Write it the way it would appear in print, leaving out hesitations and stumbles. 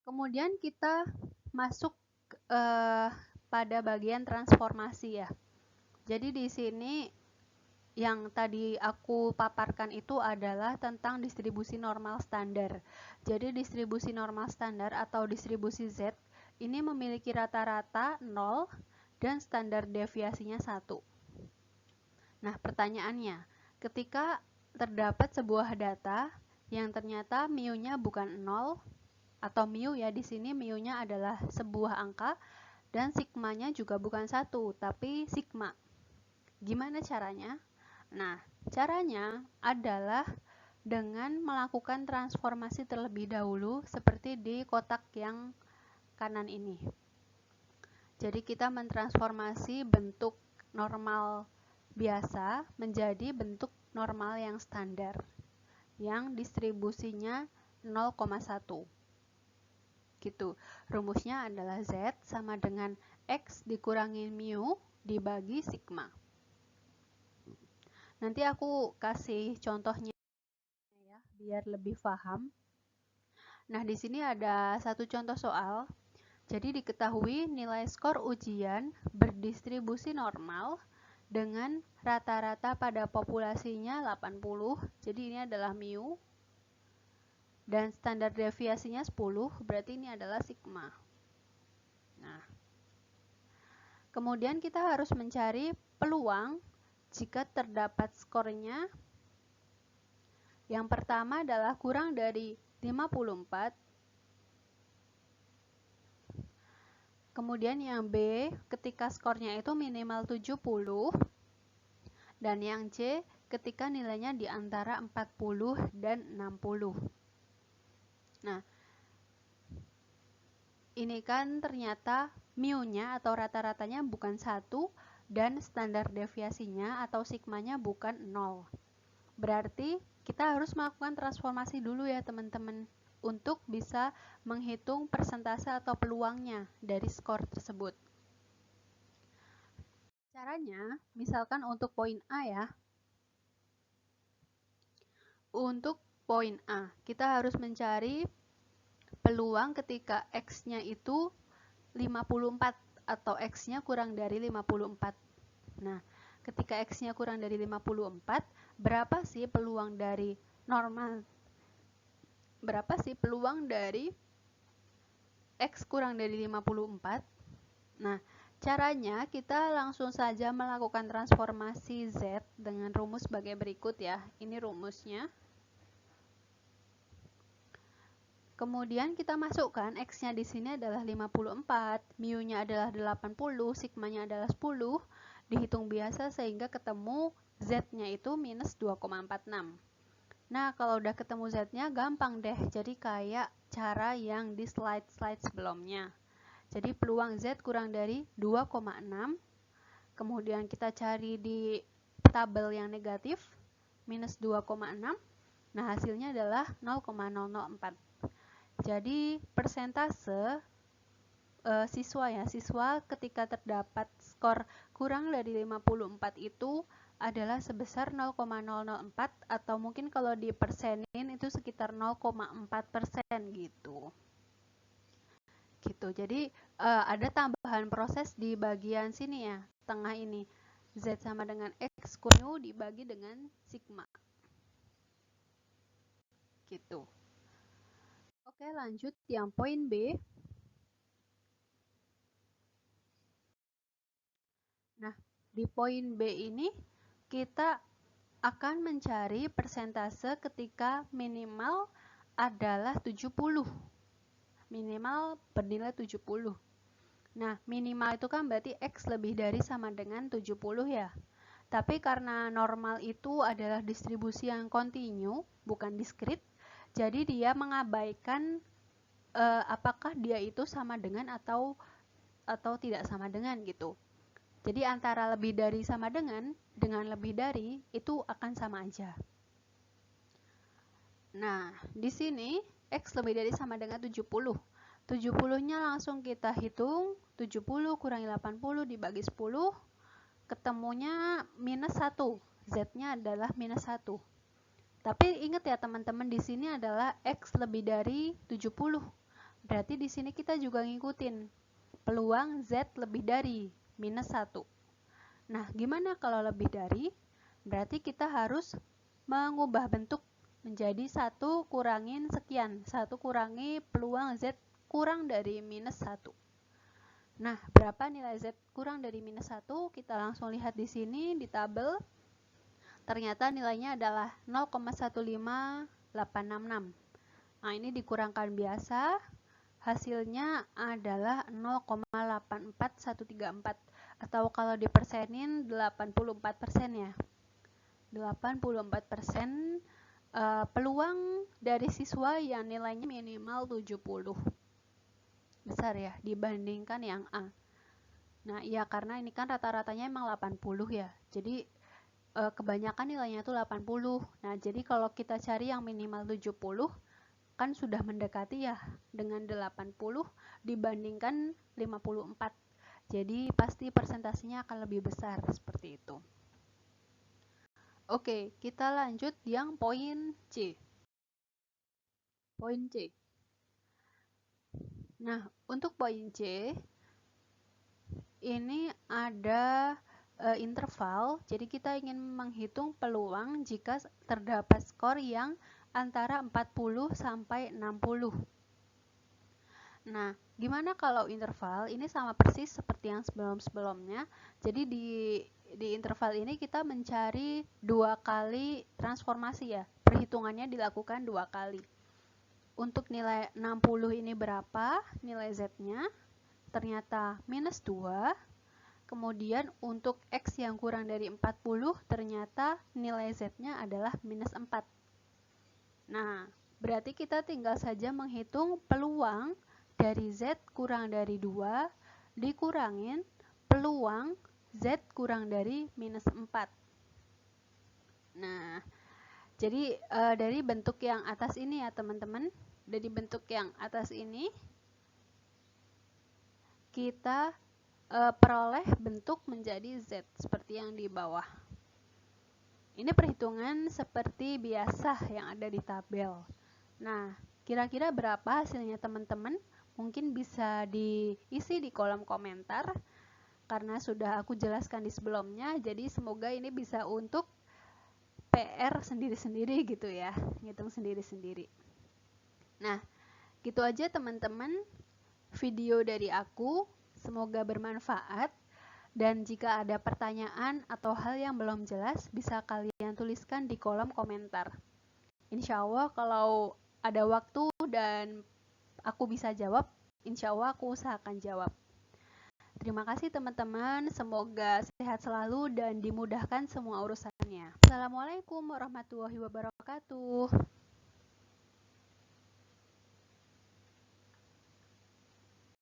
Kemudian kita masuk pada bagian transformasi ya. Jadi di sini yang tadi aku paparkan itu adalah tentang distribusi normal standar. Jadi distribusi normal standar atau distribusi Z ini memiliki rata-rata 0 dan standar deviasinya 1. Nah, pertanyaannya, ketika terdapat sebuah data yang ternyata mu-nya bukan 0 atau mu ya, di sini mu-nya adalah sebuah angka dan sigmanya juga bukan 1 tapi sigma. Gimana caranya? Nah, caranya adalah dengan melakukan transformasi terlebih dahulu seperti di kotak yang kanan ini. Jadi kita mentransformasi bentuk normal biasa menjadi bentuk normal yang standar yang distribusinya 0,1. Gitu. Rumusnya adalah Z sama dengan X dikurangi mu dibagi sigma. Nanti aku kasih contohnya ya, biar lebih paham. Nah, di sini ada satu contoh soal. Jadi diketahui nilai skor ujian berdistribusi normal dengan rata-rata pada populasinya 80. Jadi ini adalah mu. Dan standar deviasinya 10, berarti ini adalah sigma. Nah, kemudian kita harus mencari peluang jika terdapat skornya. Yang pertama adalah kurang dari 54. Kemudian yang B, ketika skornya itu minimal 70. Dan yang C, ketika nilainya di antara 40 dan 60. Nah, ini kan ternyata mu-nya atau rata-ratanya bukan 1 dan standar deviasinya atau sigmanya bukan 0. Berarti kita harus melakukan transformasi dulu ya teman-teman untuk bisa menghitung persentase atau peluangnya dari skor tersebut. Caranya, misalkan untuk poin A ya. Untuk poin A, kita harus mencari peluang ketika X-nya itu 54 atau X-nya kurang dari 54. Nah, ketika X-nya kurang dari 54, berapa sih peluang dari normal? Berapa sih peluang dari X kurang dari 54? Nah, caranya kita langsung saja melakukan transformasi Z dengan rumus sebagai berikut ya. Ini rumusnya. Kemudian kita masukkan X-nya di sini adalah 54, mu-nya adalah 80, sigmanya adalah 10, dihitung biasa sehingga ketemu Z-nya itu minus 2,46. Nah, kalau udah ketemu Z-nya gampang deh, jadi kayak cara yang di slide-slide sebelumnya. Jadi peluang Z kurang dari 2,6, kemudian kita cari di tabel yang negatif, minus 2,6, nah hasilnya adalah 0,004. Jadi persentase siswa ketika terdapat skor kurang dari 54 itu adalah sebesar 0,004 atau mungkin kalau dipersenin itu sekitar 0,4% gitu. Jadi ada tambahan proses di bagian sini ya, tengah ini. Z sama dengan X mu dibagi dengan sigma. Gitu. Oke, lanjut yang poin B. Nah, di poin B ini kita akan mencari persentase ketika minimal adalah 70. Minimal bernilai 70. Nah, minimal itu kan berarti X lebih dari sama dengan 70 ya. Tapi karena normal itu adalah distribusi yang kontinu, bukan diskrit, jadi dia mengabaikan apakah dia itu sama dengan atau tidak sama dengan gitu. Jadi antara lebih dari sama dengan lebih dari itu akan sama aja. Nah, di sini X lebih dari sama dengan 70. 70-nya langsung kita hitung, 70 kurangi 80 dibagi 10, ketemunya minus 1. Z-nya adalah minus 1. Tapi ingat ya teman-teman, di sini adalah X lebih dari 70. Berarti di sini kita juga ngikutin peluang Z lebih dari minus 1. Nah, gimana kalau lebih dari? Berarti kita harus mengubah bentuk menjadi 1 kurangin sekian. 1 kurangi peluang Z kurang dari minus 1. Nah, berapa nilai Z kurang dari minus 1? Kita langsung lihat di sini di tabel. Ternyata nilainya adalah 0,15866. Nah, ini dikurangkan biasa. Hasilnya adalah 0,84134. Atau kalau dipersenin 84% ya. 84% peluang dari siswa yang nilainya minimal 70. Besar ya dibandingkan yang A. Nah, iya karena ini kan rata-ratanya emang 80 ya. Jadi kebanyakan nilainya itu 80. Nah, jadi kalau kita cari yang minimal 70 kan sudah mendekati ya dengan 80 dibandingkan 54. Jadi pasti persentasenya akan lebih besar seperti itu. Oke, kita lanjut yang poin C. Poin C. Nah, untuk poin C ini ada interval. Jadi kita ingin menghitung peluang jika terdapat skor yang antara 40 sampai 60. Nah, gimana kalau interval? Ini sama persis seperti yang sebelum-sebelumnya. Jadi di interval ini kita mencari 2 kali transformasi ya. Perhitungannya dilakukan 2 kali. Untuk nilai 60 ini berapa? Nilai Z-nya ternyata minus 2. Kemudian untuk X yang kurang dari 40 ternyata nilai Z-nya adalah minus 4. Nah, berarti kita tinggal saja menghitung peluang dari Z kurang dari 2 dikurangin peluang Z kurang dari minus 4. Nah, jadi dari bentuk yang atas ini ya teman-teman, dari bentuk yang atas ini kita peroleh bentuk menjadi Z seperti yang di bawah. Ini perhitungan seperti biasa yang ada di tabel. Nah, kira-kira berapa hasilnya teman-teman? Mungkin bisa diisi di kolom komentar karena sudah aku jelaskan di sebelumnya, jadi semoga ini bisa untuk PR sendiri-sendiri gitu ya, ngitung sendiri-sendiri. Nah, gitu aja teman-teman video dari aku, semoga bermanfaat. Dan jika ada pertanyaan atau hal yang belum jelas, bisa kalian tuliskan di kolom komentar. Insya Allah kalau ada waktu dan aku bisa jawab, insya Allah aku usahakan jawab. Terima kasih teman-teman, semoga sehat selalu dan dimudahkan semua urusannya. Assalamualaikum warahmatullahi wabarakatuh.